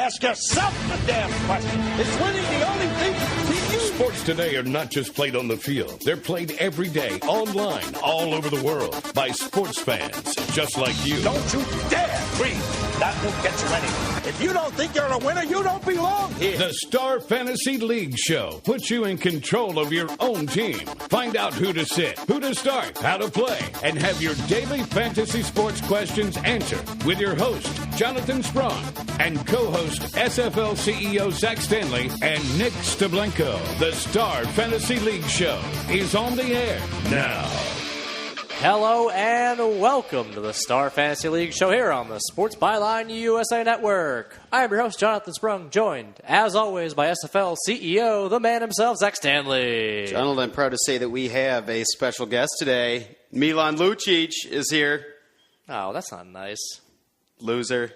Ask yourself the damn question. Is winning the only thing to you? Sports today are not just played on the field. They're played every day, online, all over the world, by sports fans just like you. Don't you dare breathe. That won't get you anywhere. If you don't think you're a winner, you don't belong here. The Star Fantasy League Show puts you in control of your own team. Find out who to sit, who to start, how to play, and have your daily fantasy sports questions answered with your host, Jonathan Sprung, and co-host SFL CEO Zach Stanley and Nick Steblenko. The Star Fantasy League Show is on the air now. Hello and welcome to the Star Fantasy League Show here on the Sports Byline USA Network. I am your host, Jonathan Sprung, joined, as always, by SFL CEO, the man himself, Zach Stanley. Donald, I'm proud to say that we have a special guest today. Milan Lucic is here. Oh, that's not nice. Loser.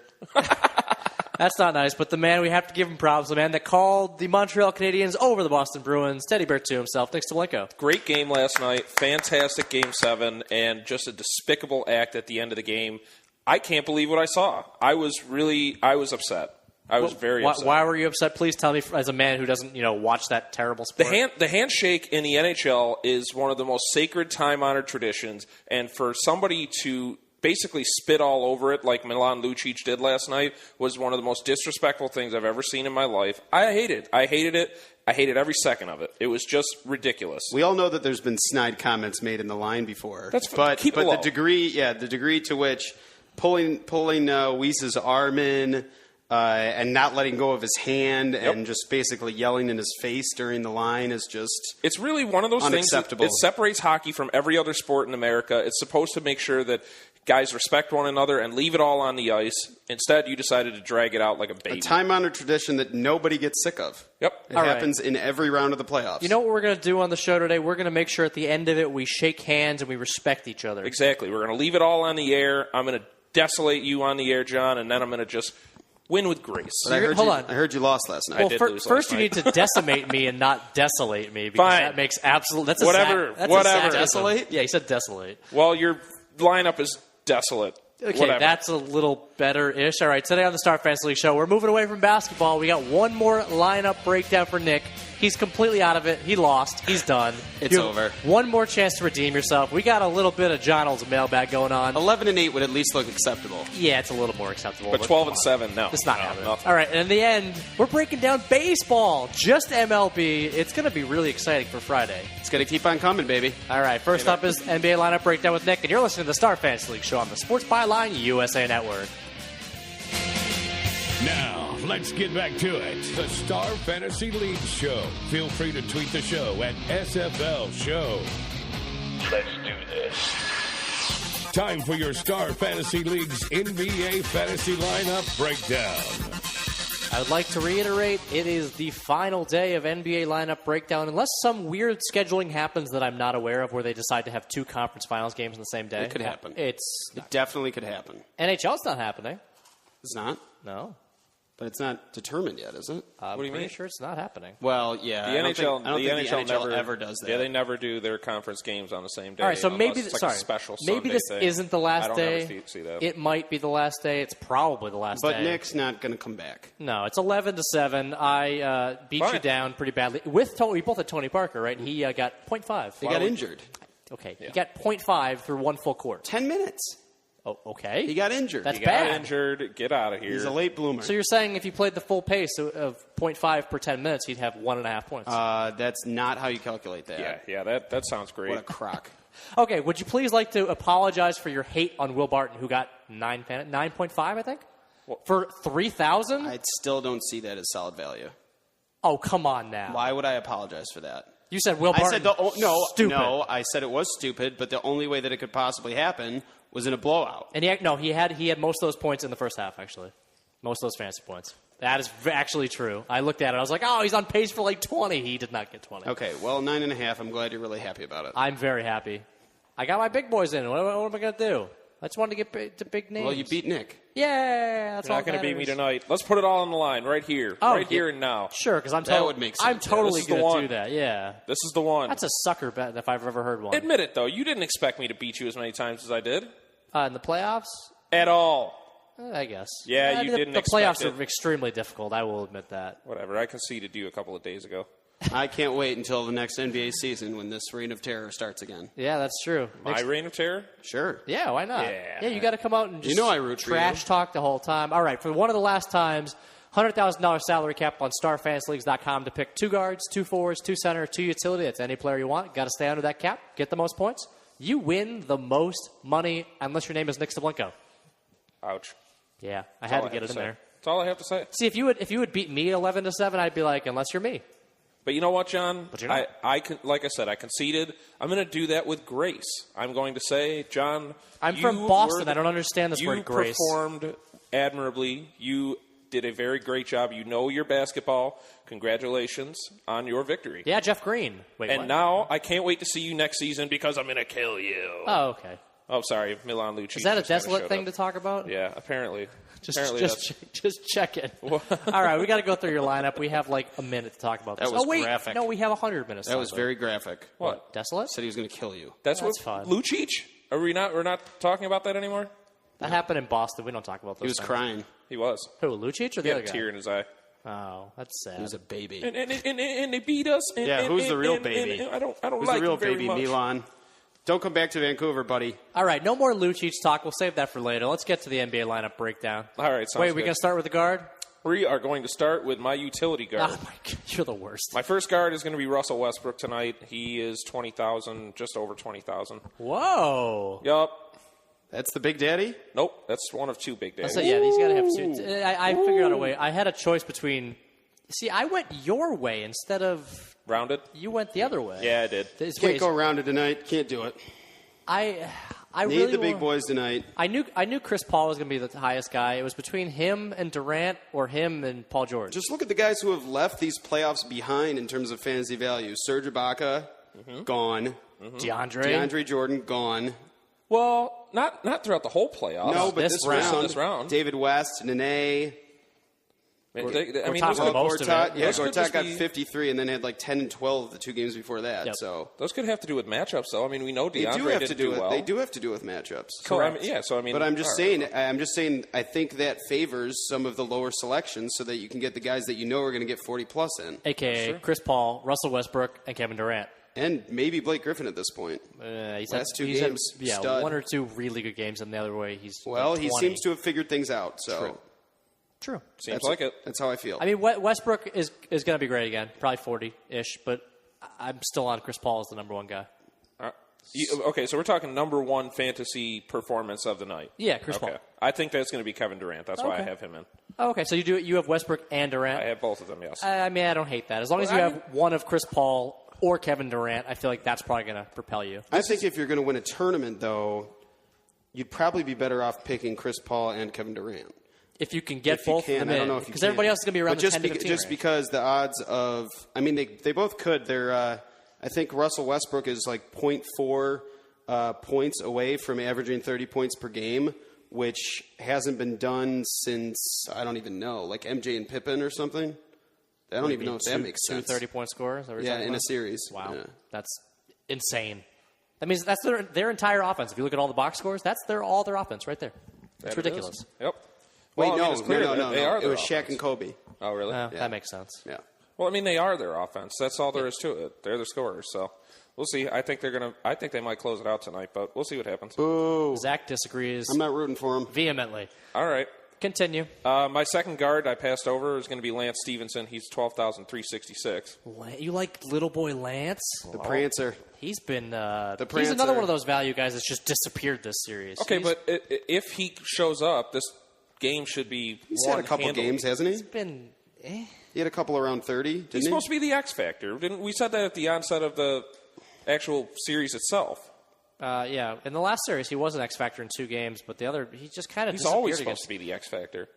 That's not nice, but the man, we have to give him props, the man that called the Montreal Canadiens over the Boston Bruins, Teddy Bear to himself, Nick Steblenko. Great game last night, fantastic Game 7, and just a despicable act at the end of the game. I can't believe what I saw. I was upset. I was very upset. Why were you upset? Please tell me, as a man who doesn't, watch that terrible sport. The handshake in the NHL is one of the most sacred, time-honored traditions, and for somebody to basically spit all over it like Milan Lucic did last night was one of the most disrespectful things I've ever seen in my life. I hated it. I hated every second of it. It was just ridiculous. We all know that there's been snide comments made in the line before. But the degree to which pulling Weiss's arm in and not letting go of his hand and just basically yelling in his face during the line is just it's really one of those unacceptable. Things. It separates hockey from every other sport in America. It's supposed to make sure that guys respect one another and leave it all on the ice. Instead, you decided to drag it out like a baby. A time-honored tradition that nobody gets sick of. Yep. It happens in every round of the playoffs. You know what we're going to do on the show today? We're going to make sure at the end of it we shake hands and we respect each other. Exactly. We're going to leave it all on the air. I'm going to desolate you on the air, John, and then I'm going to just win with grace. But I heard you lost last night. Well, first you need to decimate me and not desolate me because that makes absolute. That's whatever. Desolate? Yeah, he said desolate. Well, your lineup is desolate. Okay, whatever. That's a little better-ish. All right, today on the Star Fantasy League Show, we're moving away from basketball. We got one more lineup breakdown for Nick. He's completely out of it. He lost. He's done. It's over. One more chance to redeem yourself. We got a little bit of Jonald's mailbag going on. 11-8 would at least look acceptable. Yeah, it's a little more acceptable. But 12-7, no. It's not happening. All right, and in the end, we're breaking down baseball. Just MLB. It's going to be really exciting for Friday. It's going to keep on coming, baby. All right, first up is NBA lineup breakdown with Nick, and you're listening to the Star Fantasy League Show on the Sports Byline USA Network. Now, let's get back to it. The Star Fantasy League Show. Feel free to tweet the show at SFL Show. Let's do this. Time for your Star Fantasy League's NBA Fantasy Lineup Breakdown. I would like to reiterate, it is the final day of NBA lineup breakdown, unless some weird scheduling happens that I'm not aware of where they decide to have two conference finals games on the same day. It could happen. It definitely could happen. NHL's not happening. It's not? No. But it's not determined yet, is it? What do you mean? Sure it's not happening. Well, yeah. The NHL, I don't think the NHL ever does that. Yeah, they never do their conference games on the same day. All right, so maybe it's like a special maybe Sunday this thing. isn't the last I don't day. ever see that. It might be the last day. It's probably the last day. But Nick's not going to come back. No, it's 11-7. I beat you down pretty badly. We both had Tony Parker, right? And he got 0.5. He got injured. Okay, he got 0.5 through one full quarter. 10 minutes. Oh, okay. He got injured. That's he bad. got injured. Get out of here. He's a late bloomer. So you're saying if he played the full pace of 0.5 per 10 minutes, he'd have 1.5 points? That's not how you calculate that. Yeah, that sounds great. What a crock. Okay, would you please like to apologize for your hate on Will Barton, who got 9.5, I think? For 3,000? I still don't see that as solid value. Oh, come on now. Why would I apologize for that? You said Will Barton. I said stupid. No, I said it was stupid, but the only way that it could possibly happen was in a blowout. And he had most of those points in the first half, actually. Most of those fantasy points. That is actually true. I looked at it. I was like, oh, he's on pace for like 20. He did not get 20. Okay, well, 9.5. I'm glad you're really happy about it. I'm very happy. I got my big boys in. What am I going to do? I just wanted to get to big names. Well, you beat Nick. Yeah, that's You're all not going to beat me matters. tonight. Let's put it all on the line right here. Here and now. Sure, because That would make sense. I'm totally This is the going to one. do that, yeah. This is the one. That's a sucker bet if I've ever heard one. Admit it, though. You didn't expect me to beat you as many times as I did. In the playoffs? At all. I guess. Yeah, you didn't The expect playoffs it. are extremely difficult. I will admit that. Whatever. I conceded you a couple of days ago. I can't wait until the next NBA season when this reign of terror starts again. Yeah, that's true. My reign of terror? Sure. Yeah, why not? Yeah. You got to come out and just I root for trash you. talk the whole time. All right, for one of the last times, $100,000 salary cap on StarFantasyLeagues.com to pick 2 guards, 2 forwards, 2 center, 2 utility. That's any player you want. Got to stay under that cap. Get the most points. You win the most money unless your name is Nick Steblenko. Ouch. Yeah, I That's had all to get it in say. there. That's all I have to say. See, if you would beat me 11-7, I'd be like, unless you're me. But you know what, John? But you're not. Like I said, I conceded. I'm going to do that with grace. I'm going to say, John, I'm you from Boston. were- I don't understand this you word grace. performed admirably. You did a very great job. You know your basketball. Congratulations on your victory. Yeah, Jeff Green. Wait, And what? now I can't wait to see you next season because I'm going to kill you. Oh, okay. Oh, sorry, Milan Lucic. Is that a just kinda desolate showed thing up. to talk about? Yeah, apparently. Just that's check it. All right, we got to go through your lineup. We have like a minute to talk about this. That was oh wait, graphic. no, we have 100 minutes. That was left. very graphic. What? Desolate. Said he was going to kill you. That's That's what fine. Lucic? Are we not? We're not talking about that anymore. That happened in Boston. We don't talk about those. He was things. crying. He was. Who, Lucic or He the had other a guy? tear in his eye. Oh, that's sad. He was a baby. And they beat us. And, Yeah, and, who's the real and- baby? and I don't Who's like the real him very baby, much. Milan? Don't come back to Vancouver, buddy. All right, no more Lucic talk. We'll save that for later. Let's get to the NBA lineup breakdown. All right, sounds Wait, we good. gonna start with the guard? We are going to start with my utility guard. Oh my God, you're the worst. My first guard is going to be Russell Westbrook tonight. He is 20,000, just over 20,000. Whoa. Yup. That's the big daddy? Nope. That's one of 2 big days. So yeah, he's got to have two. I figured out a way. I had a choice between. See, I went your way instead of Rounded? you went the other way. Yeah, I did. Can't go around it tonight. Can't do it. I Need really the big wa- boys tonight. I knew Chris Paul was going to be the highest guy. It was between him and Durant or him and Paul George. Just look at the guys who have left these playoffs behind in terms of fantasy value. Serge Ibaka, gone. DeAndre Jordan, gone. Well, not throughout the whole playoffs. No, but this this round. round. This round. David West, Nene. I mean, Gortat those for could, most of Gortat, it. yeah, Those could Gortat just got be- 53 and then had like 10 and 12 the 2 games before that. Yep. So those could have to do with matchups, though. I mean, we know they DeAndre do have to didn't do well. They do have to do with matchups. So, I mean, But I'm just all right. saying, I think that favors some of the lower selections so that you can get the guys that you know are going to get 40 plus in, AKA Chris Paul, Russell Westbrook, and Kevin Durant. and maybe Blake Griffin at this point. He's Last 2 he's games, had, stud. 1 or 2 really good games, and the other way he's Well, like he 20. seems to have figured things out. So True. Seems that's like it. That's how I feel. I mean, Westbrook is going to be great again, probably 40-ish, but I'm still on Chris Paul as the number 1 guy. Okay, so we're talking number 1 fantasy performance of the night. Yeah, Chris Okay. Paul. I think that's going to be Kevin Durant. That's why I Okay. have him in. Oh, okay, so you have Westbrook and Durant. I have both of them, yes. I mean, I don't hate that. As long as you have one of Chris Paul or Kevin Durant, I feel like that's probably going to propel you. I think if you're going to win a tournament, though, you'd probably be better off picking Chris Paul and Kevin Durant. If you can get If you both can, of I them don't know in, if you because can. everybody else is going to be around But the 10 to 15 just range. because the odds of, I mean, they both could. They're, I think Russell Westbrook is like 0.4 points away from averaging 30 points per game, which hasn't been done since, I don't even know, like MJ and Pippen or something. I don't even know if that makes Two sense. 30-point scorers? Is that what you're Yeah, talking in a about? series. Wow, Yeah. that's insane. That means that's their entire offense. If you look at all the box scores, that's all their offense right there. It's That it ridiculous. is. Yep. Wait, Well, I mean, no, it's clear that no. They are It their was Shaq offense. and Kobe. Oh, really? That makes sense. Yeah. Well, I mean, they are their offense. That's all there is to it. They're the scorers. So we'll see. I think they might close it out tonight, but we'll see what happens. Boo. Zach disagrees I'm not rooting for him. vehemently. All right. Continue. My second guard I passed over is going to be Lance Stevenson. He's 12,366. You like little boy Lance? The Prancer. He's been. He's Prancer. another one of those value guys that's just disappeared this series. Okay, He's but if he shows up, this game should be He's had a couple handily. games, hasn't he? been. He had a couple around 30, didn't He's he? supposed to be the X factor. Didn't we said that at the onset of the actual series itself? Yeah, in the last series he was an X factor in 2 games, but the other he just kind of He's disappeared always against. supposed to be the X factor.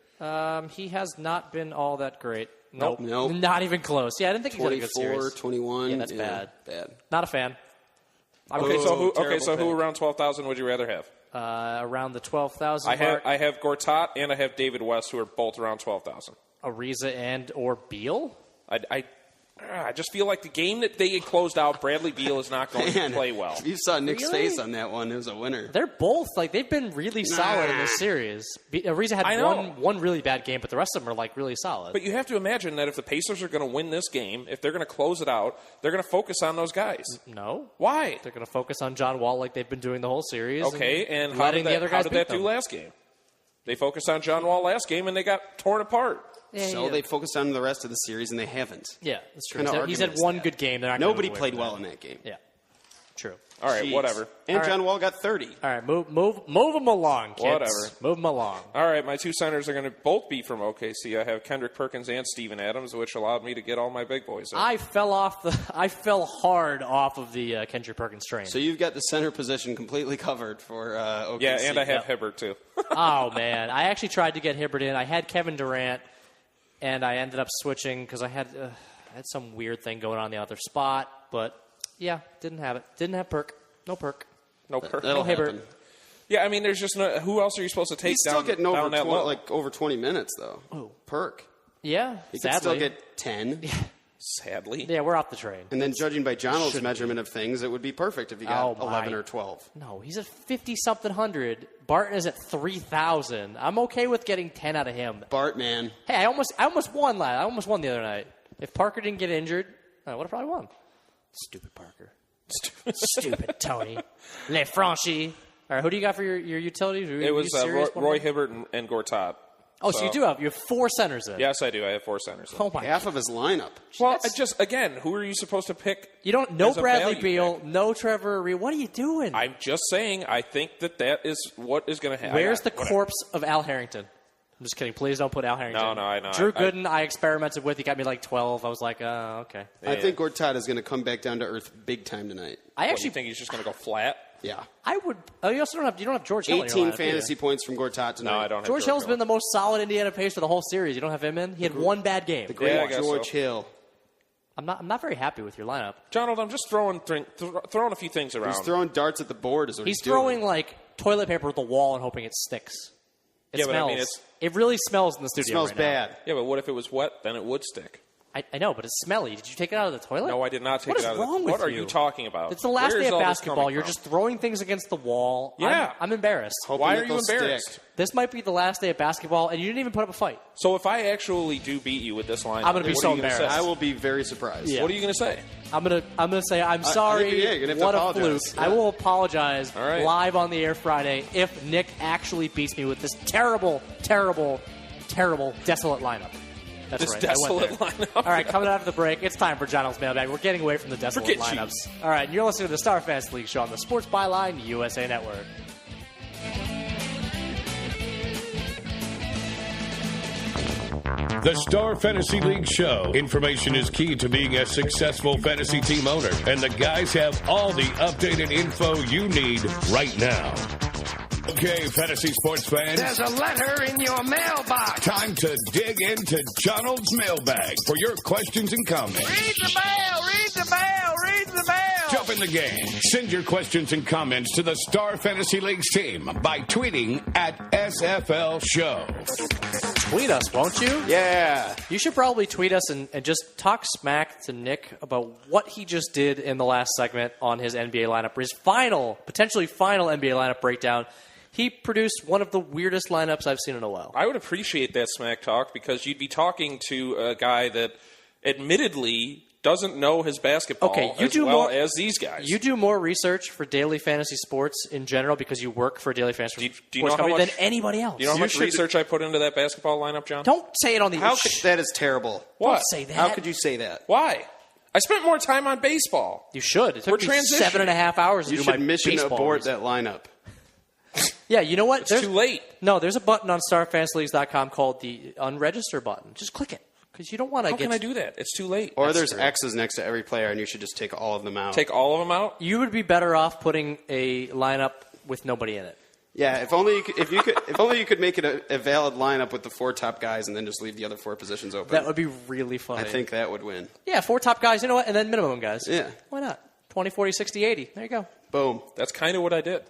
He has not been all that great. Nope. Nope. Not even close. Yeah, I didn't think he had a good 24, series. 21. Yeah, that's bad. Bad. Not a fan. Okay, so who? Okay, terrible so who pick. around 12,000 would you rather have? Around the 12,000 I mark. have Gortat and I have David West, who are both around 12,000. Ariza and or Beal. I I just feel like the game that they had closed out, Bradley Beal is not going to play well. You saw Nick's face on that one. It was a winner. They're both, they've been really solid in this series. Ariza had one really bad game, but the rest of them are, really solid. But you have to imagine that if the Pacers are going to win this game, if they're going to close it out, they're going to focus on those guys. No. Why? They're going to focus on John Wall like they've been doing the whole series. Okay, and how did that do last game? They focused on John Wall last game, and they got torn apart. Yeah, they focused on the rest of the series, and they haven't. Yeah, that's true. He's had one good game. Nobody played well in that game. Yeah, true. All right, whatever. And John Wall got 30. All right, move them along, kids. Whatever. Move them along. All right, my two centers are going to both be from OKC. I have Kendrick Perkins and Steven Adams, which allowed me to get all my big boys in. I fell hard off of the Kendrick Perkins train. So you've got the center position completely covered for OKC. Yeah, and I have Hibbert, too. Oh, man. I actually tried to get Hibbert in. I had Kevin Durant. And I ended up switching because I had some weird thing going on in the other spot. But, yeah, didn't have it. Didn't have Perk. No Perk. No Perk. That'll Hibbert. happen. Yeah, I mean, there's just no... Who else are you supposed to take He's still down, getting down that low? over 20 minutes, though. Oh. Perk. Yeah, He sadly. could still get 10. Sadly. Yeah, we're off the train. And then judging by Jonald's measurement of things, it would be perfect if he got 11 or 12. No, he's at 50-something hundred. Barton is at 3,000. I'm okay with getting 10 out of him. Bart, man. Hey, I almost won last. I almost won the other night. If Parker didn't get injured, I would have probably won. Stupid Parker. Stupid Tony. Le Franchi. All right, who do you got for your utilities? It was Roy Hibbert and Gortat. Oh, so you have 4 centers in. Yes, I do. I have 4 centers in. Oh my Half of his lineup. Well, again, who are you supposed to pick? You don't know Bradley value Beal, pick? no Trevor Ariza. What are you doing? I'm just saying, I think that is what is going to happen. Where's the corpse of Al Harrington? I'm just kidding. Please don't put Al Harrington. No, I know. Drew Gooden, I experimented with. He got me 12. I was like, okay. Yeah. I think Gortat is going to come back down to earth big time tonight. I actually think he's just going to go flat. Yeah. I would. Oh, you also don't have George Hill. 18 fantasy points from Gortat tonight. No, I don't have George Hill's been the most solid Indiana pace for the whole series. You don't have him in? He had one bad game. The great George Hill. I'm not very happy with your lineup. Donald, I'm just throwing a few things around. He's throwing darts at the board is what he's throwing doing. Toilet paper at the wall and hoping it sticks. It smells. But I mean, it really smells in the studio. It smells right bad. now. Yeah, but what if it was wet? Then it would stick. I know, but it's smelly. Did you take it out of the toilet? No, I did not take it out of the toilet. What is wrong with What are you? you talking about? It's the last Where day is of all this basketball. coming You're from? just throwing things against the wall. Yeah. I'm embarrassed. Why are you embarrassed? This might be the last day of basketball, and you didn't even put up a fight. So if I actually do beat you with this line, I'm going to be so embarrassed. embarrassed. I will be very surprised. Yeah. What are you going to say? I'm gonna say I'm sorry. you're gonna have to what a apologize. fluke! Yeah. I will apologize All right. live on the air Friday if Nick actually beats me with this terrible, terrible, terrible, desolate lineup. That's This right. I went desolate there. lineup. All right, coming out of the break, it's time for John's mailbag. We're getting away from the desolate Forget lineups. you. All right, and you're listening to the Star Fantasy League show on the Sports Byline USA Network. The Star Fantasy League Show. Information is key to being a successful fantasy team owner, and the guys have all the updated info you need right now. Okay, fantasy sports fans. There's a letter in your mailbox. Time to dig into Donald's mailbag for your questions and comments. Read the mail, read the mail, read the mail. Jump in the game. Send your questions and comments to the Star Fantasy League's team by tweeting at SFL Show. Tweet us, won't you? Yeah. You should probably tweet us and just talk smack to Nick about what he just did in the last segment on his NBA lineup, his potentially final NBA lineup breakdown. He produced one of the weirdest lineups I've seen in a while. I would appreciate that smack talk because you'd be talking to a guy that admittedly doesn't know his basketball as these guys. You do more research for daily fantasy sports in general because you work for a daily fantasy do you know sports how company much, than anybody else. Do you know how much research I put into that basketball lineup, John? Don't say it on the How could that is terrible. What? Don't say that. How could you say that? Why? I spent more time on baseball. You should. It took me transitioning. 7.5 hours to You do my should mission baseball abort research. that lineup. Yeah, you know what? It's too late. No, there's a button on StarFantasyLeagues.com called the Unregister button. Just click it because you don't want to How get. can I do that? It's too late. Or there's X's next to every player, and you should just take all of them out. Take all of them out? You would be better off putting a lineup with nobody in it. Yeah, if only you could make it a valid lineup with the 4 top guys, and then just leave the other 4 positions open. That would be really funny. I think that would win. Yeah, 4 top guys. You know what? And then minimum guys. Yeah. Why not? 20, 40, 60, 80. There you go. Boom. That's kind of what I did.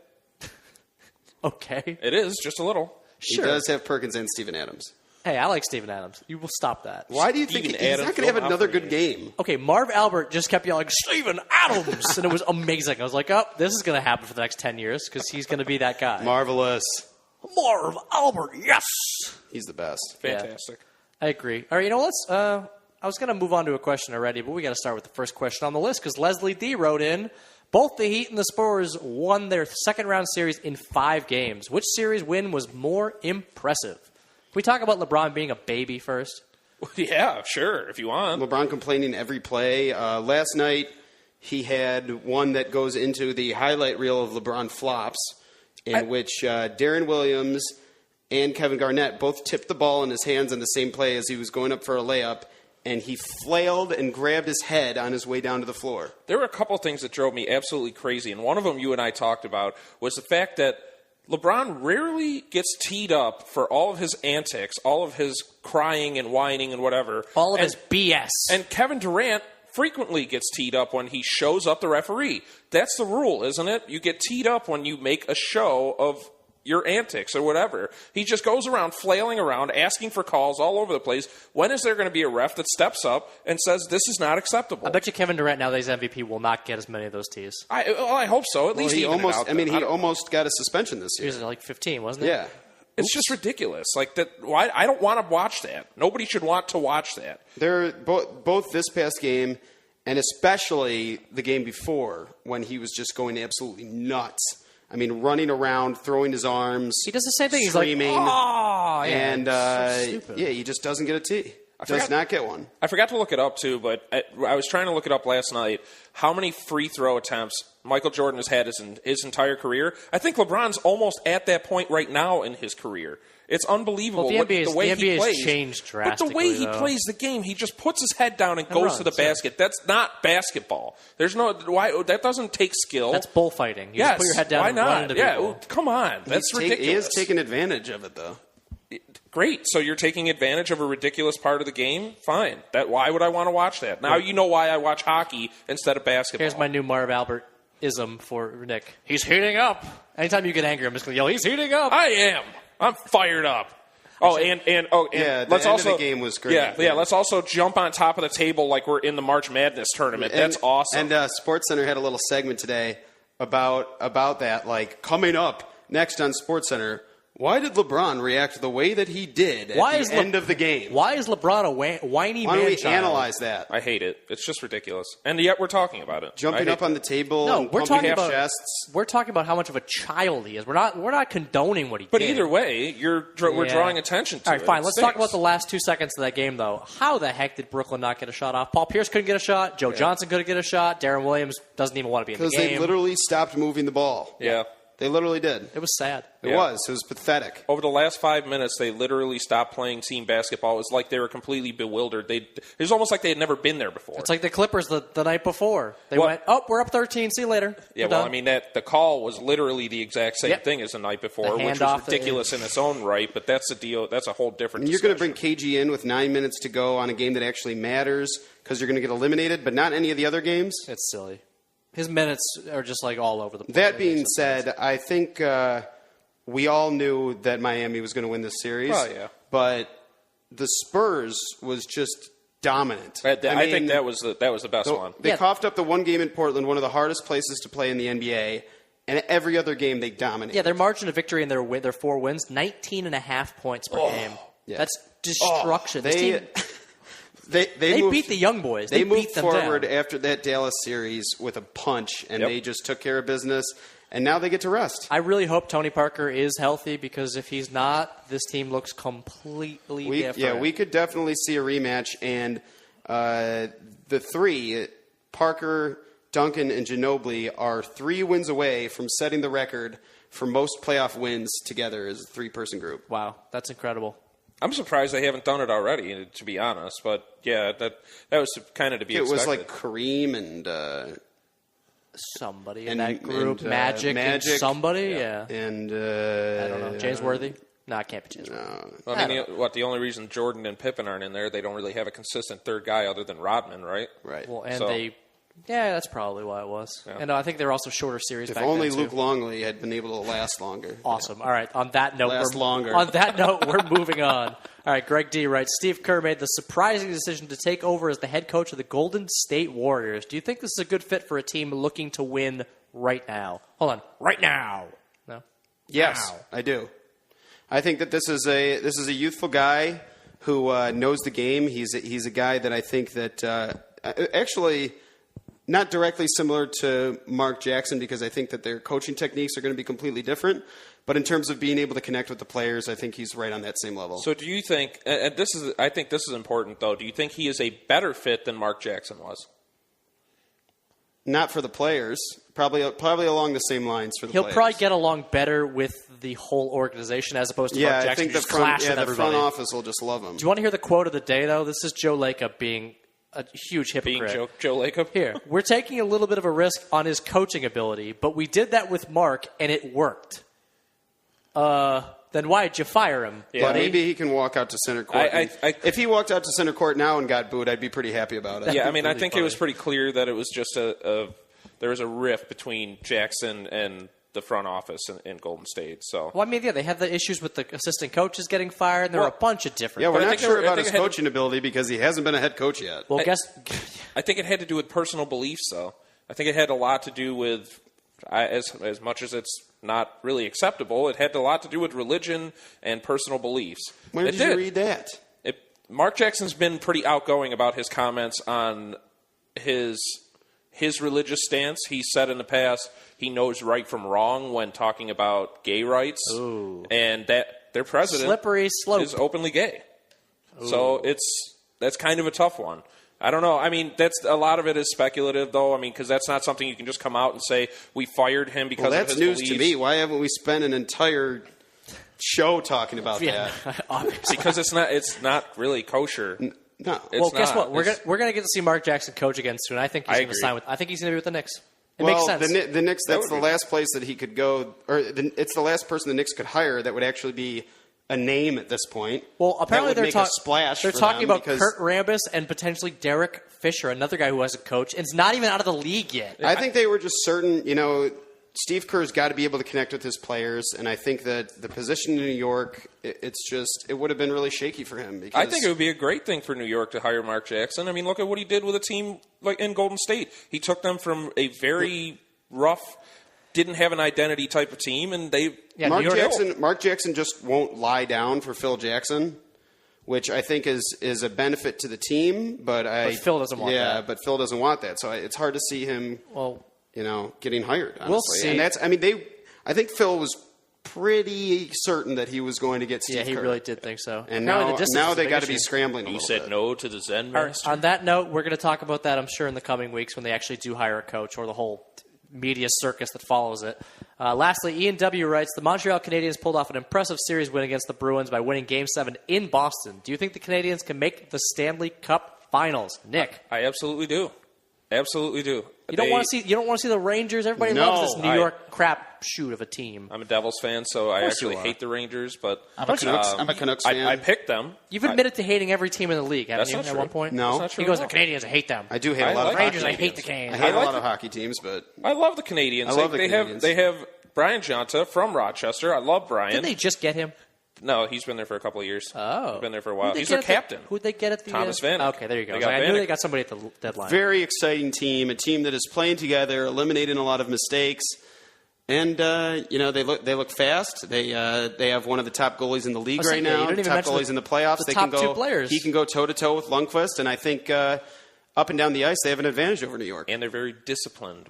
Okay. It is, just a little. Sure. He does have Perkins and Steven Adams. Hey, I like Steven Adams. You will stop that. Why do you think Steven he's Adams not going to have will another not good for game? Okay, Marv Albert just kept yelling, Steven Adams! And it was amazing. I was like, oh, this is going to happen for the next 10 years because he's going to be that guy. Marvelous. Marv Albert, yes! He's the best. Fantastic. I agree. All right, let's... I was going to move on to a question already, but we got to start with the first question on the list because Leslie D wrote in, both the Heat and the Spurs won their second-round series in 5 games. Which series win was more impressive? Can we talk about LeBron being a baby first? Yeah, sure, if you want. LeBron complaining every play. Last night, he had one that goes into the highlight reel of LeBron flops, in which Darren Williams and Kevin Garnett both tipped the ball in his hands on the same play as he was going up for a layup, and he flailed and grabbed his head on his way down to the floor. There were a couple of things that drove me absolutely crazy, and one of them you and I talked about was the fact that LeBron rarely gets teed up for all of his antics, all of his crying and whining and whatever. All of his BS. And Kevin Durant frequently gets teed up when he shows up the referee. That's the rule, isn't it? You get teed up when you make a show of your antics or whatever. He just goes around flailing around, asking for calls all over the place. When is there going to be a ref that steps up and says this is not acceptable? I bet you Kevin Durant, now that he's MVP, will not get as many of those tees. I hope so. At least he even almost. it out. I mean, he almost got a suspension this He year. was like 15, wasn't it? Yeah. It's just ridiculous. Like that. Why? I don't want to watch that. Nobody should want to watch that. They're both this past game and especially the game before when he was just going absolutely nuts. I mean, running around, throwing his arms. He does the same thing. Screaming, He's like, oh, yeah, and so stupid. he just doesn't get a tee. Does not get one. I forgot to look it up, too, but I was trying to look it up last night. How many free throw attempts Michael Jordan has had his entire career? I think LeBron's almost at that point right now in his career. It's unbelievable Well, the way NBA he plays. has changed But drastically, the way he though. plays the game, he just puts his head down and goes to the runs, yeah. basket. That's not basketball. There's no why that doesn't take skill. That's bullfighting. You yes, just put your head down why and not? run into Yeah, people. well, come on. That's ridiculous. He is taking advantage of it, though. Great. So you're taking advantage of a ridiculous part of the game? Fine. Why would I want to watch that? Now you know why I watch hockey instead of basketball. Here's my new Marv Albert ism for Nick. He's heating up. Anytime you get angry, I'm just going to yell, he's heating up. I am. I'm fired up. Oh, and yeah, the let's end also of the game was great. Yeah. Let's also jump on top of the table like we're in the March Madness tournament. That's awesome. And SportsCenter had a little segment today about that. Like coming up next on SportsCenter, why did LeBron react the way that he did at the end of the game? Why is LeBron a whiny Why don't we man-child? analyze that? I hate it. It's just ridiculous. And yet we're talking about it. Jumping up on the table No, and we're pumping talking half about chests. we're talking about how much of a child he is. We're not condoning what he But did. either way, we're Yeah. drawing attention to it. All right, fine. It Let's stinks. talk about the last 2 seconds of that game, though. How the heck did Brooklyn not get a shot off? Paul Pierce couldn't get a shot. Joe Johnson couldn't get a shot. Darren Williams doesn't even want to be in the Because game. they literally stopped moving the ball. Yeah. They literally did. It was sad. It Yeah. was pathetic. Over the last 5 minutes, they literally stopped playing team basketball. It was like they were completely bewildered. It was almost like they had never been there before. It's like the Clippers the night before. They Well- went, oh, we're up 13. See you later. Yeah, We're well, done. I mean, the call was literally the exact same Yep. thing as the night before, The which handoff was ridiculous in its own right, but that's a deal. That's a whole different And you're going to discussion. bring KG in with 9 minutes to go on a game that actually matters because you're going to get eliminated, but not any of the other games. It's silly. His minutes are just like all over the place. That being said, I think we all knew that Miami was going to win this series. Oh, yeah. But the Spurs was just dominant. I think that was the best one. They Yeah. coughed up the one game in Portland, one of the hardest places to play in the NBA, and every other game they dominated. Yeah, their margin of victory in their 4 wins, 19.5 points per game. Yeah. That's destruction. This They team, they moved, beat the young boys. They They moved beat them forward down. after that Dallas series with a punch, and Yep. they just took care of business, and now they get to rest. I really hope Tony Parker is healthy because if he's not, this team looks completely different. Yeah, we could definitely see a rematch, and the three, Parker, Duncan, and Ginobili, are 3 wins away from setting the record for most playoff wins together as a 3-person group. Wow, that's incredible. I'm surprised they haven't done it already, to be honest. But yeah, that was kind of to be It expected. was like Kareem and Somebody in And- that group, and, Magic, and Magic. somebody, yeah. and I don't know. James Worthy? No, it can't be James Worthy. I mean, the only reason Jordan and Pippen aren't in there, they don't really have a consistent third guy other than Rodman, right? right. Well, and So- they Yeah, that's probably why it was. Yeah. And I think there were also shorter series if back only then, Luke Longley had been able to last longer. Awesome. All right, on that note, we're we're moving on. All right, Greg D writes, Steve Kerr made the surprising decision to take over as the head coach of the Golden State Warriors. Do you think this is a good fit for a team looking to win right now? Hold on. Right now. No? Yes, now. I do. I think that this is a youthful guy who knows the game. He's a guy that I think that actually not directly similar to Mark Jackson, because I think that their coaching techniques are going to be completely different. But in terms of being able to connect with the players, I think he's right on that same level. So do you think, and I think this is important though, do you think he is a better fit than Mark Jackson was? Not for the players. Probably along the same lines for the players. He'll probably get along better with the whole organization as opposed to Mark Jackson. I think the front office will just love him. Do you want to hear the quote of the day, though? This is Joe Lacob being a huge hypocrite. Being Joe Lacob? Here, we're taking a little bit of a risk on his coaching ability, but we did that with Mark, and it worked. Then why did you fire him? Yeah, maybe he can walk out to center court. If he walked out to center court now and got booed, I'd be pretty happy about it. Yeah, I mean, I think it was pretty clear that it was just there was a rift between Jackson and the front office in Golden State. So, well, I mean, yeah, they had the issues with the assistant coaches getting fired, and there were a bunch of different. Yeah, we're not sure about his coaching ability because he hasn't been a head coach yet. Well, I think it had to do with personal beliefs, though. I think it had a lot to do with, as much as it's not really acceptable, it had a lot to do with religion and personal beliefs. When did you read that? Mark Jackson's been pretty outgoing about his comments on his religious stance. He said in the past he knows right from wrong when talking about gay rights. Ooh. And that their president slippery slope. is openly gay. Ooh. So that's kind of a tough one. I don't know. I mean, a lot of it is speculative, though. I mean, because that's not something you can just come out and say we fired him because of his that's news beliefs. To me. Why haven't we spent an entire show talking about that? Obviously, because it's not really kosher. No. Well, guess what? We're gonna get to see Mark Jackson coach again soon. I think he's going to sign with. I think he's going to be with the Knicks. It makes sense. The Knicks. That's the last place that he could go, or it's the last person the Knicks could hire that would actually be a name at this point. Well, apparently they're talking about Kurt Rambis and potentially Derek Fisher, another guy who hasn't coached and is not even out of the league yet. I think they were just certain. Steve Kerr's got to be able to connect with his players, and I think that the position in New York, it would have been really shaky for him. Because I think it would be a great thing for New York to hire Mark Jackson. I mean, look at what he did with a team like in Golden State. He took them from a very rough, didn't have an identity type of team, and Mark Jackson just won't lie down for Phil Jackson, which I think is a benefit to the team. But Phil doesn't want that. Yeah, but Phil doesn't want that, so it's hard to see him. Getting hired. Honestly. We'll see. And I think Phil was pretty certain that he was going to get Steve Kerr. Yeah, he really did think so. And now they got to be scrambling a little bit. You said no to the Zen master. On that note, we're going to talk about that, I'm sure, in the coming weeks when they actually do hire a coach or the whole media circus that follows it. Lastly, Ian W. writes, the Montreal Canadiens pulled off an impressive series win against the Bruins by winning Game 7 in Boston. Do you think the Canadiens can make the Stanley Cup Finals? Nick? I absolutely do. Absolutely do. You don't want to see the Rangers. Everybody loves this New York crap shoot of a team. I'm a Devils fan, so I actually hate the Rangers. But I'm a Canucks fan. I picked them. You've admitted to hating every team in the league, haven't you? At one point, no. He goes, the Canadiens. I hate them. I do hate a lot of Rangers. hockey I hate the Canadiens. I hate a lot of hockey teams, but I love the Canadiens. I love the Canadiens. They have Brian Jonta from Rochester. I love Brian. Didn't they just get him? No, he's been there for a couple of years. Oh. He's been there for a while. He's their captain. Who'd they get at the Thomas Vanek. Okay, there you go. I knew they got somebody at the deadline. Very exciting team, a team that is playing together, eliminating a lot of mistakes. And they look fast. They have one of the top goalies in the league right now. Top goalies in the playoffs. The top two players. He can go toe to toe with Lundqvist, and I think up and down the ice they have an advantage over New York. And they're very disciplined.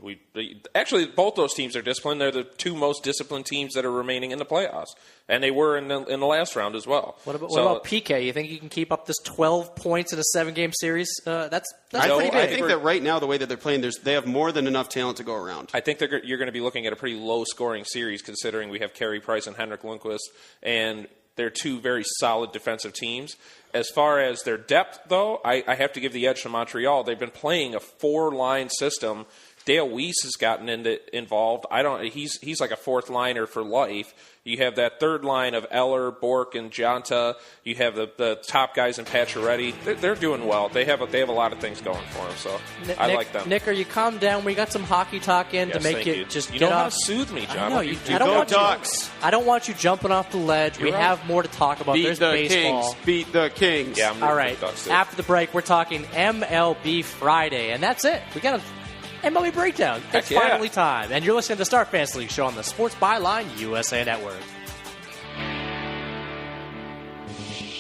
Actually, both those teams are disciplined. They're the two most disciplined teams that are remaining in the playoffs, and they were in the last round as well. What about PK? You think you can keep up this 12 points in a 7-game series? That's pretty big. I think that right now the way that they're playing, they have more than enough talent to go around. I think you're going to be looking at a pretty low-scoring series, considering we have Carey Price and Henrik Lundqvist, and they're two very solid defensive teams. As far as their depth, though, I have to give the edge to Montreal. They've been playing a 4-line system Dale Weiss has gotten involved. He's like a fourth liner for life. You have that third line of Eller, Bork, and Jonta. You have the top guys in Pacioretty. They're doing well. They have a lot of things going for them. So I like them. Nick, are you calm down? We got some hockey talk in to make you just you get know off. how to soothe me, John. I don't want you jumping off the ledge. We have more to talk about. There's baseball. Beat the Kings. Yeah, I'm all right. After the break, we're talking MLB Friday, and that's it. We got a MLB breakdown. It's finally time. And you're listening to the Star Fantasy League show on the Sports Byline USA Network.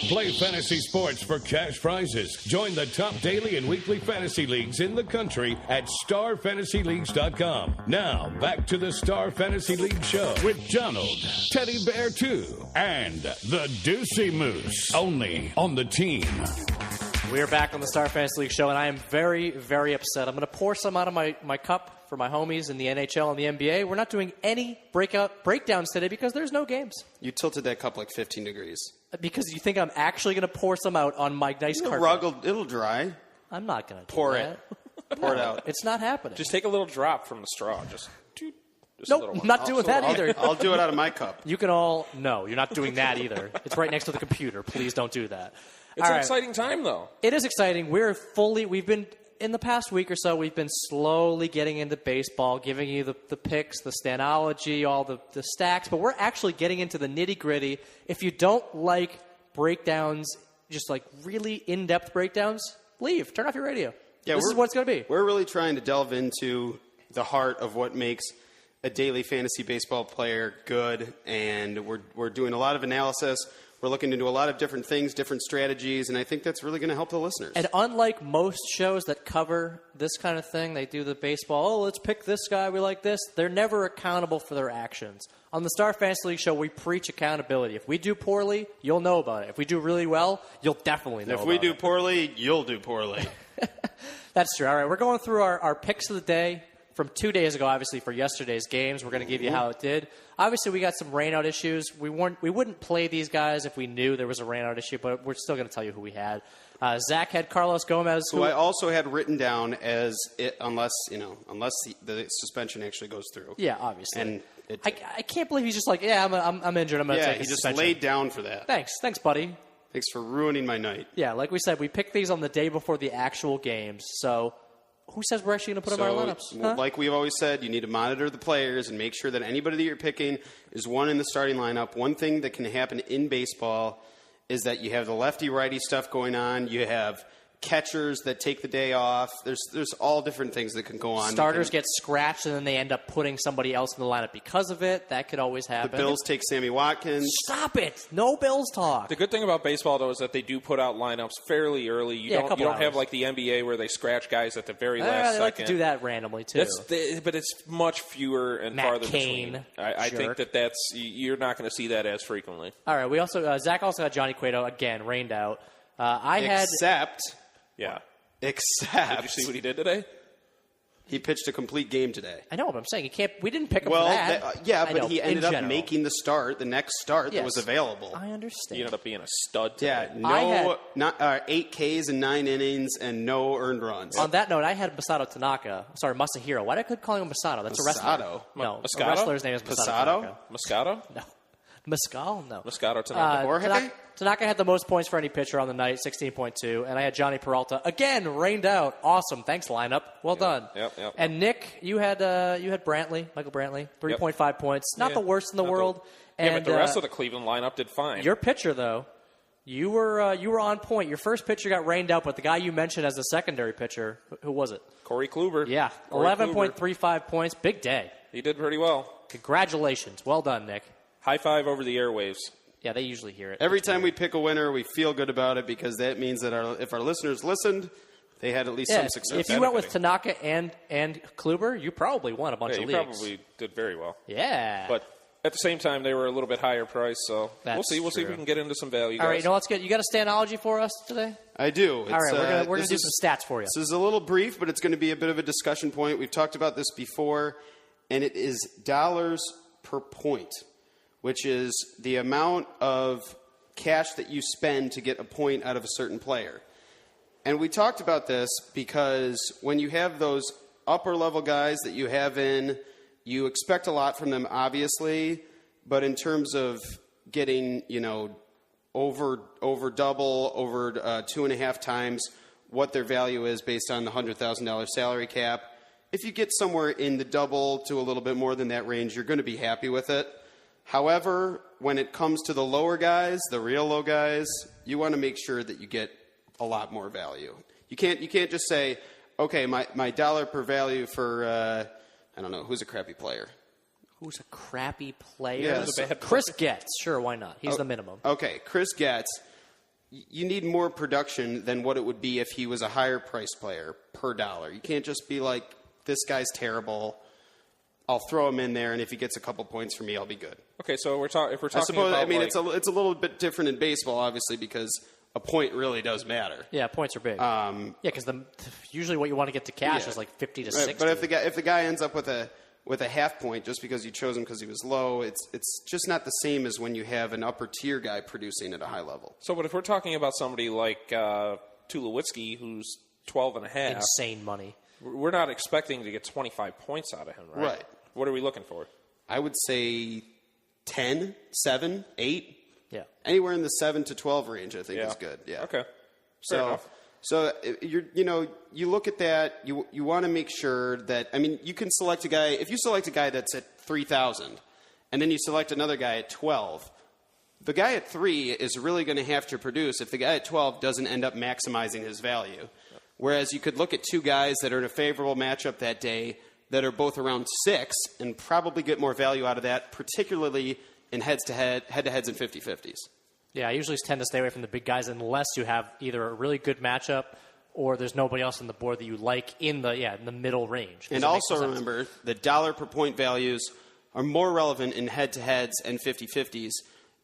Play fantasy sports for cash prizes. Join the top daily and weekly fantasy leagues in the country at starfantasyleagues.com. Now, back to the Star Fantasy League show with Donald, Teddy Bear 2, and the Deucey Moose. Only on the team. We're back on the Star Fantasy League show, and I am very, very upset. I'm going to pour some out of my cup for my homies in the NHL and the NBA. We're not doing any breakdowns today because there's no games. You tilted that cup like 15 degrees. Because you think I'm actually going to pour some out on my nice carpet. It'll dry. I'm not going to pour it. Pour it out. It's not happening. Just take a little drop from the straw. Just nope, I'm not doing that either. I'll do it out of my cup. You can all... No, you're not doing that either. It's right next to the computer. Please don't do that. It's an exciting time, though. It is exciting. We've been... In the past week or so, we've been slowly getting into baseball, giving you the picks, the stanology, all the stacks, but we're actually getting into the nitty-gritty. If you don't like breakdowns, just like really in-depth breakdowns, leave. Turn off your radio. Yeah, this is what it's going to be. We're really trying to delve into the heart of what makes a daily fantasy baseball player good, and we're doing a lot of analysis. We're looking into a lot of different things, different strategies, and I think that's really going to help the listeners. And unlike most shows that cover this kind of thing, they do the baseball, let's pick this guy, we like this. They're never accountable for their actions. On the Star Fantasy League show, we preach accountability. If we do poorly, you'll know about it. If we do really well, you'll definitely know about it. If we do poorly, you'll do poorly. That's true. All right, we're going through our picks of the day from 2 days ago, obviously, for yesterday's games. We're going to give you how it did. Obviously, we got some rainout issues. We wouldn't play these guys if we knew there was a rainout issue, but we're still going to tell you who we had. Zach had Carlos Gomez, who I also had written down as unless the suspension actually goes through. Yeah, obviously. And I can't believe he's just like, I'm injured. I'm going to take a suspension. He just laid down for that. Thanks, buddy. Thanks for ruining my night. Yeah, like we said, we picked these on the day before the actual games, so. Who says we're actually going to put them in our lineups? Huh? Like we've always said, you need to monitor the players and make sure that anybody that you're picking is one in the starting lineup. One thing that can happen in baseball is that you have the lefty-righty stuff going on. You have catchers that take the day off. There's all different things that can go on. Starters get scratched, and then they end up putting somebody else in the lineup because of it. That could always happen. The Bills take Sammy Watkins. Stop it. No Bills talk. The good thing about baseball, though, is that they do put out lineups fairly early. You don't have like the NBA where they scratch guys at the very last second. They like to do that randomly, too. But it's much fewer and farther between. I think that's you're not going to see that as frequently. All right. We also Zach also had Johnny Cueto, again, rained out. Except. Did you see what he did today? He pitched a complete game today. I know, but I'm saying we didn't pick him for that. But he ended up making the next start that was available. I understand. He ended up being a stud today. Yeah, not 8 Ks in 9 innings and no earned runs. On that note, I had Masahiro. Why did I call him Masato? That's a wrestler. No, Moscato? A wrestler's name is Masato. Moscato? No. Mescal? No. Moscato Tanaka. Tanaka had the most points for any pitcher on the night, 16.2, and I had Johnny Peralta again rained out. Awesome, thanks lineup, well done. Yep. And Nick, you had Brantley, Michael Brantley, 3.5 points, not the worst in the world. But the rest of the Cleveland lineup did fine. Your pitcher though, you were on point. Your first pitcher got rained out, but the guy you mentioned as a secondary pitcher, who was it? Corey Kluber. Yeah, 11.35 points, big day. He did pretty well. Congratulations, well done, Nick. High five over the airwaves. Yeah, they usually hear it. Every time we pick a winner, we feel good about it because that means that if our listeners listened, they had at least some success. If you went with Tanaka and Kluber, you probably won a bunch of leagues. You probably did very well. Yeah. But at the same time, they were a little bit higher price, so we'll see. We'll see if we can get into some value. All right, let's get. You got a stanology for us today? I do. All right, we're gonna do some stats for you. This is a little brief, but it's going to be a bit of a discussion point. We've talked about this before, and it is dollars per point, which is the amount of cash that you spend to get a point out of a certain player. And we talked about this because when you have those upper level guys that you have in, you expect a lot from them, obviously, but in terms of getting, over double, over 2.5 times what their value is based on the $100,000 salary cap, if you get somewhere in the double to a little bit more than that range, you're going to be happy with it. However, when it comes to the lower guys, the real low guys, you want to make sure that you get a lot more value. You can't just say, okay, my dollar per value for I don't know, who's a crappy player? Who's a crappy player? Yeah, Who's a bad Chris Getz. Sure, why not? He's the minimum. Okay, Chris Getz. You need more production than what it would be if he was a higher price player per dollar. You can't just be like, this guy's terrible. I'll throw him in there, and if he gets a couple points for me, I'll be good. Okay, so if we're talking I mean, about, it's a little bit different in baseball, obviously, because a point really does matter. Yeah, points are big. Because usually what you want to get to cash is like 50 to 60. But if the guy ends up with a half point just because you chose him because he was low, it's just not the same as when you have an upper tier guy producing at a high level. So, but if we're talking about somebody like Tulowitzki, who's 12.5, insane money. We're not expecting to get 25 points out of him, right? Right. What are we looking for? I would say 10, 7, 8. Yeah. Anywhere in the 7 to 12 range, I think is good. Yeah. Okay. Fair enough. So you look at that. You want to make sure that, I mean, you can select a guy. If you select a guy that's at 3,000, and then you select another guy at 12, the guy at 3 is really going to have to produce if the guy at 12 doesn't end up maximizing his value. Whereas you could look at two guys that are in a favorable matchup that day that are both around 6 and probably get more value out of that, particularly in head-to-heads and 50-50s. Yeah, I usually tend to stay away from the big guys unless you have either a really good matchup or there's nobody else on the board that you like in the middle range. And also remember, the dollar per point values are more relevant in head-to-heads and 50-50s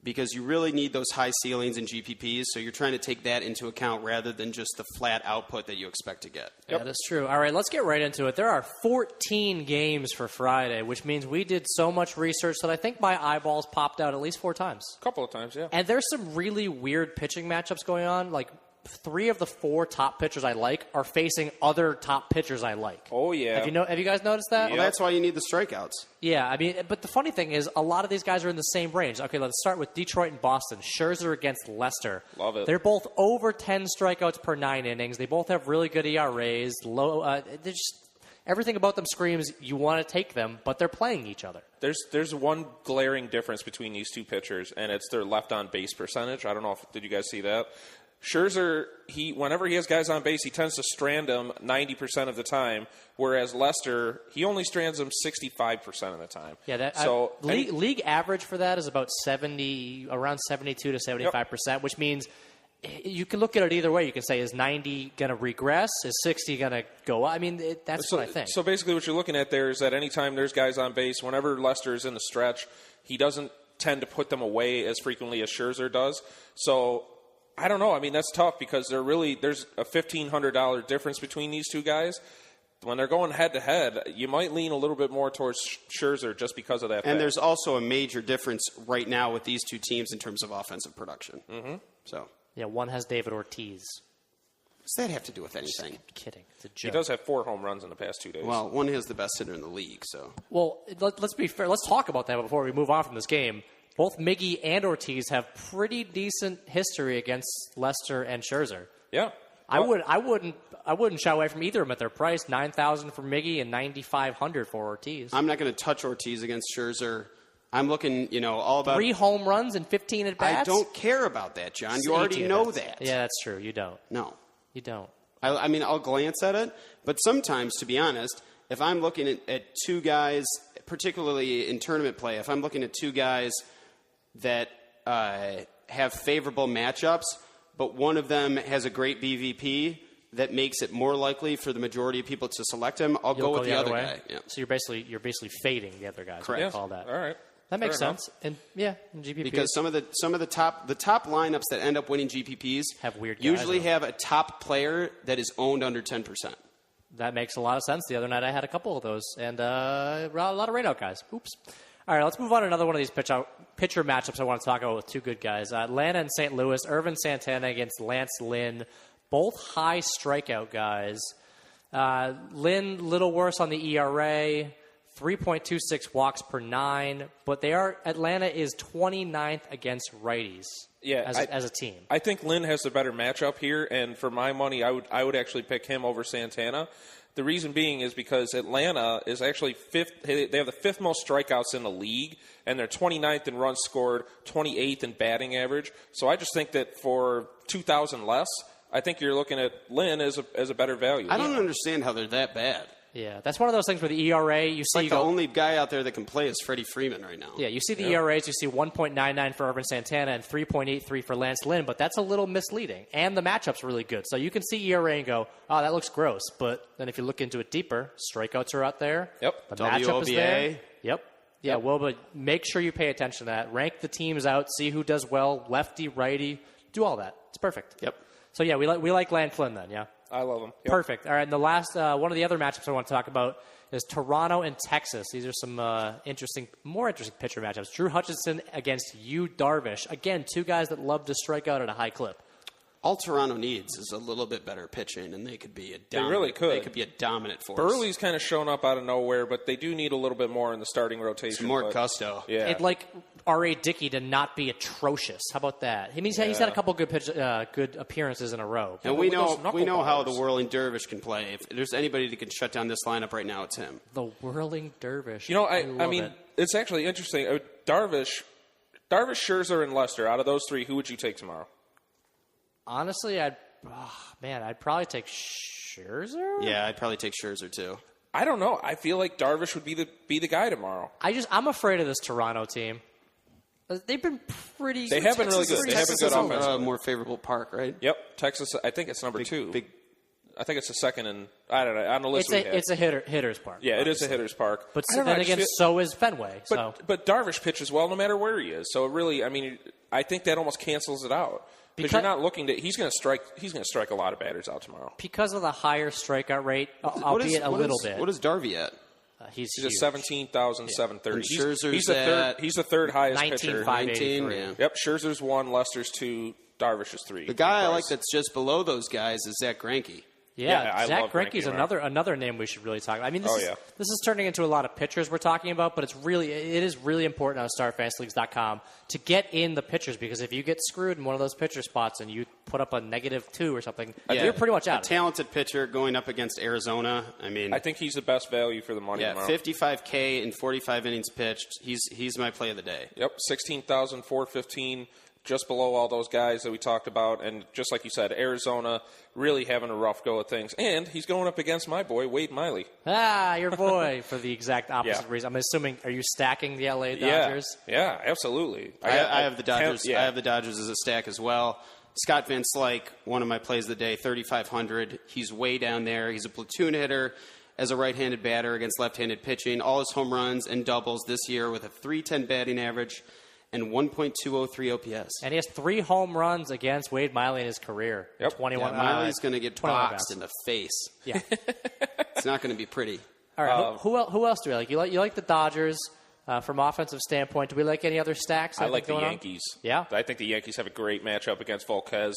because you really need those high ceilings in GPPs, so you're trying to take that into account rather than just the flat output that you expect to get. Yeah, that's true. All right, let's get right into it. There are 14 games for Friday, which means we did so much research that I think my eyeballs popped out at least 4 times. A couple of times, yeah. And there's some really weird pitching matchups going on. Like 3 of the 4 top pitchers I like are facing other top pitchers I like. Oh, yeah. Have you guys noticed that? Well, that's why you need the strikeouts. Yeah, I mean, but the funny thing is, a lot of these guys are in the same range. Okay, let's start with Detroit and Boston. Scherzer against Lester. Love it. They're both over 10 strikeouts per 9 innings. They both have really good ERAs. They're just everything about them screams you want to take them, but they're playing each other. There's one glaring difference between these two pitchers, and it's their left on base percentage. I don't know did you guys see that? Scherzer, whenever he has guys on base, he tends to strand them 90% of the time, whereas Lester, he only strands them 65% of the time. Yeah, league average for that is about around 72 to 75%, which means you can look at it either way. You can say, is 90 going to regress? Is 60 going to go up? I mean, that's what I think. So basically what you're looking at there is that anytime there's guys on base, whenever Lester is in the stretch, he doesn't tend to put them away as frequently as Scherzer does. So I don't know. I mean, that's tough because there's a $1,500 difference between these two guys. When they're going head-to-head, you might lean a little bit more towards Scherzer just because of that. And there's also a major difference right now with these two teams in terms of offensive production. Mm-hmm. So yeah, one has David Ortiz. Does that have to do with anything? Just kidding. It's a joke. He does have 4 home runs in the past 2 days. Well, one is the best hitter in the league. So well, let's be fair. Let's talk about that before we move on from this game. Both Miggy and Ortiz have pretty decent history against Lester and Scherzer. Yeah, well, I wouldn't shy away from either of them at their price. $9,000 for Miggy and $9,500 for Ortiz. I'm not going to touch Ortiz against Scherzer. I'm looking, all about 3 home runs and 15 at bats. I don't care about that, John. You already know that. Yeah, that's true. You don't. No, you don't. I mean, I'll glance at it, but sometimes, to be honest, if I'm looking at 2 guys, particularly in tournament play, if I'm looking at 2 guys that have favorable matchups, but one of them has a great BVP that makes it more likely for the majority of people to select him, I'll go with the other guy. Yeah. So you're basically fading the other guys. Correct. Call that. All right. That makes sense. And in GPPs. Because some of the top lineups that end up winning GPPs have weird guys usually have a top player that is owned under 10%. That makes a lot of sense. The other night I had a couple of those and a lot of rainout guys. Oops. All right, let's move on to another one of these pitcher matchups I want to talk about with 2 good guys. Atlanta and St. Louis, Irvin Santana against Lance Lynn, both high strikeout guys. Lynn, little worse on the ERA, 3.26 walks per 9, but Atlanta is 29th against righties as a team. I think Lynn has the better matchup here, and for my money, I would actually pick him over Santana. The reason being is because Atlanta is actually fifth. They have the fifth most strikeouts in the league, and they're 29th in runs scored, 28th in batting average. So I just think that for 2,000 less, I think you're looking at Lynn as a better value. I don't understand how they're that bad. Yeah, that's one of those things where the ERA, you see... the only guy out there that can play is Freddie Freeman right now. Yeah, you see the ERAs, you see 1.99 for Irvin Santana and 3.83 for Lance Lynn, but that's a little misleading. And the matchup's really good. So you can see ERA and go, oh, that looks gross. But then if you look into it deeper, strikeouts are out there. Yep. The matchup is there. Yep. Yeah, well, but make sure you pay attention to that. Rank the teams out, see who does well, lefty, righty, do all that. It's perfect. Yep. So, yeah, we like Lance Lynn then, yeah? I love him. Yep. Perfect. All right, and the last one of the other matchups I want to talk about is Toronto and Texas. These are some more interesting pitcher matchups. Drew Hutchinson against Yu Darvish. Again, two guys that love to strike out at a high clip. All Toronto needs is a little bit better pitching, and they could be They really could. They could be a dominant force. Burley's kind of shown up out of nowhere, but they do need a little bit more in the starting rotation. Some more gusto. Yeah. I'd like R.A. Dickey to not be atrocious. How about that? He's had a couple good appearances in a row. And we know how the whirling dervish can play. If there's anybody that can shut down this lineup right now, it's him. The whirling dervish. You know, I mean, it's actually interesting. Darvish, Scherzer, and Lester. Out of those three, who would you take tomorrow? Honestly, I'd probably take Scherzer. Yeah, I'd probably take Scherzer too. I don't know. I feel like Darvish would be the guy tomorrow. I'm afraid of this Toronto team. They've been pretty. They have been really good. They have been good offense. A more favorable park, right? Yep, Texas. I think it's number 2. I think it's the second, and I don't know. On the list it's a hitter's park. Yeah, it is a hitter's park. But then again, so is Fenway. But Darvish pitches well no matter where he is. So really, I mean, I think that almost cancels it out. Because you're not looking to. He's going to strike a lot of batters out tomorrow. Because of the higher strikeout rate, albeit a little bit. What is Darby at? He's at 17,730. Yeah. He's the third highest 19, pitcher. 19, yeah. Yep, Scherzer's 1, Lester's 2, Darvish's 3. The guy I like that's just below those guys is Zach Greinke. Yeah, Zach Greinke's another name we should really talk about. I mean, this is turning into a lot of pitchers we're talking about, but it is really important on StarFastLeagues.com to get in the pitchers, because if you get screwed in one of those pitcher spots and you put up a -2 or something, you're pretty much out. A talented pitcher going up against Arizona. I mean, I think he's the best value for the money. Yeah, tomorrow. 55K in 45 innings pitched. He's my play of the day. Yep, 16,415. Just below all those guys that we talked about. And just like you said, Arizona really having a rough go of things. And he's going up against my boy, Wade Miley. Your boy, for the exact opposite reason. I'm assuming, are you stacking the LA Dodgers? Yeah, absolutely. I have the Dodgers. I have the Dodgers as a stack as well. Scott Van Slyke, one of my plays of the day, 3,500. He's way down there. He's a platoon hitter as a right-handed batter against left-handed pitching. All his home runs and doubles this year with a .310 batting average and 1.203 OPS. And he has 3 home runs against Wade Miley in his career. Yep. 21. Miley's going to get boxed in the face. Yeah. It's not going to be pretty. All right. Who else do we like? You like the Dodgers from offensive standpoint. Do we like any other stacks? I like the Yankees. Yeah? I think the Yankees have a great matchup against Volquez.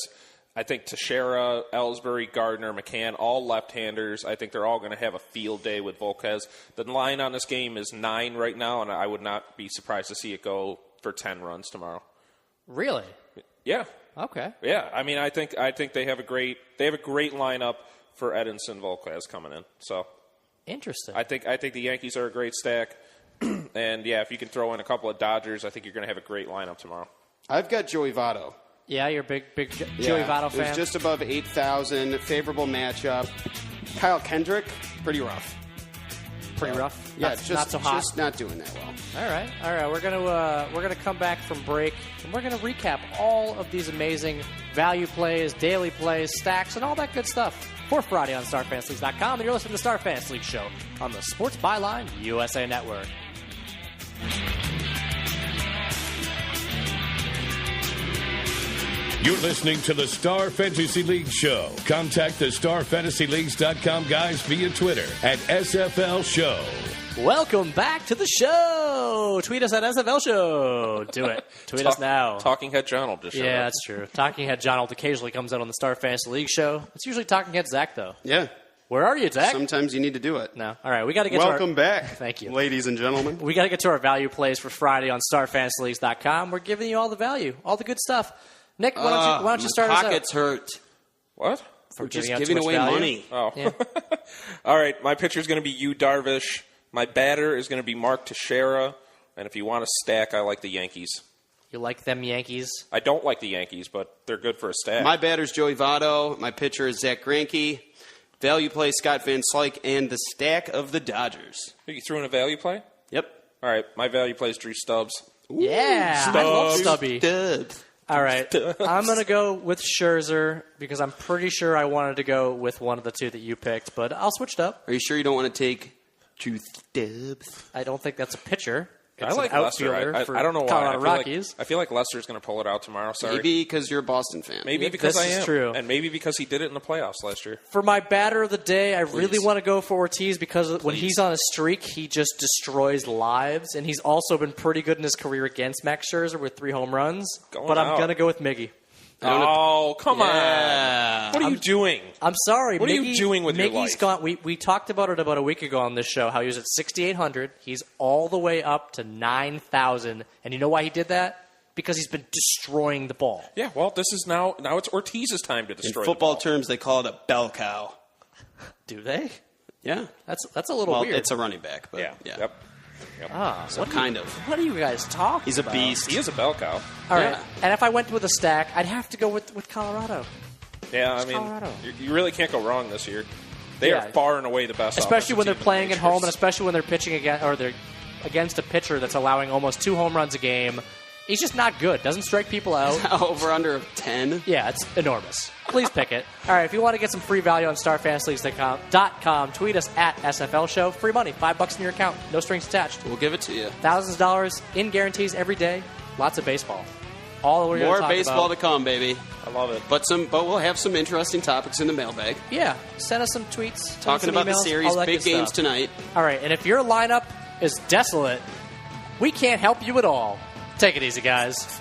I think Teixeira, Ellsbury, Gardner, McCann, all left-handers. I think they're all going to have a field day with Volquez. The line on this game is 9 right now, and I would not be surprised to see it go for 10 runs tomorrow. Really? Yeah. Okay. Yeah. I mean, I think they have a great lineup for Edinson Volquez coming in. So interesting. I think the Yankees are a great stack, and if you can throw in a couple of Dodgers, I think you're going to have a great lineup tomorrow. I've got Joey Votto. Yeah, you're a big Joey Votto fan. It's just above 8,000. Favorable matchup. Kyle Kendrick, pretty rough. Pretty rough. Yeah, not so hot. Just not doing that well. All right. We're gonna come back from break, and we're gonna recap all of these amazing value plays, daily plays, stacks, and all that good stuff for Friday on StarFantasyLeagues.com. And you're listening to the Star Fantasy League Show on the Sports Byline USA Network. You're listening to the Star Fantasy League Show. Contact the StarFantasyLeagues.com guys via Twitter at SFL Show. Welcome back to the show. Tweet us at SFL Show. Do it. Tweet us now. Talking Head John will just show up. That's true. Talking Head John occasionally comes out on the Star Fantasy League Show. It's usually Talking Head Zach, though. Yeah. Where are you, Zach? Sometimes you need to do it. No. All right, we got to get Welcome back. Thank you. Ladies and gentlemen. We got to get to our value plays for Friday on StarFantasyLeagues.com. We're giving you all the value, all the good stuff. Nick, why don't you start us out? Pockets hurt. What? For We're just out giving too much away value? money. Oh. Yeah. All right, my pitcher is going to be Yu Darvish. My batter is going to be Mark Teixeira. And if you want to stack, I like the Yankees. You like them Yankees? I don't like the Yankees, but they're good for a stack. My batter's Joey Votto. My pitcher is Zach Greinke. Value play Scott Van Slyke and the stack of the Dodgers. You threw in a value play? Yep. All right, my value play is Drew Stubbs. Yeah, I love Stubby. Dubs. All right, I'm going to go with Scherzer because I'm pretty sure I wanted to go with one of the two that you picked, but I'll switch it up. Are you sure you don't want to take Drew Stubbs? I don't think that's a pitcher. It's I like an Lester. outfielder I don't know why. Colorado Rockies. I feel like Lester's going to pull it out tomorrow. Sorry. Maybe because you're a Boston fan. Maybe Yeah, because this I is am. true. And maybe because he did it in the playoffs last year. For my batter of the day, I really Please. want to go for Ortiz because when he's on a streak, he just destroys lives, and he's also been pretty good in his career against Max Scherzer with 3 home runs. Going but I'm out. going to go with Miggy. Oh, come Yeah. on. What are you doing? I'm sorry. What are you doing with your Miggy's life? gone. We talked about it about a week ago on this show, how he was at 6,800. He's all the way up to 9,000. And you know why he did that? Because he's been destroying the ball. Yeah, well, this is now it's Ortiz's time to In destroy football the terms, they call it a bell cow. Do they? Yeah. That's a little Well, weird. it's a running back, but ball. yeah. Yep. Ah, So what kind of. What are you guys talking He's a about? beast. He is a bell cow. All right. Yeah. And if I went with a stack, I'd have to go with Colorado. Yeah, I mean, Colorado. you really can't go wrong this year. They Yeah. are far and away the best, Especially when they're offensive team in playing the at home, majors. and especially when they're pitching against a pitcher that's allowing almost 2 home runs a game. He's just not good. Doesn't strike people out. Over under of 10. Yeah, it's enormous. Please pick it. All right, if you want to get some free value on StarFantasyLeagues.com, tweet us at SFL Show. Free money, $5 in your account, no strings attached. We'll give it to you. Thousands of dollars in guarantees every day. Lots of baseball. All we're More talk baseball about. to come, baby. I love it. But we'll have some interesting topics in the mailbag. Yeah, send us some tweets. send us Talking some about the emails, series, all that big good games stuff. tonight. All right, and if your lineup is desolate, we can't help you at all. Take it easy, guys.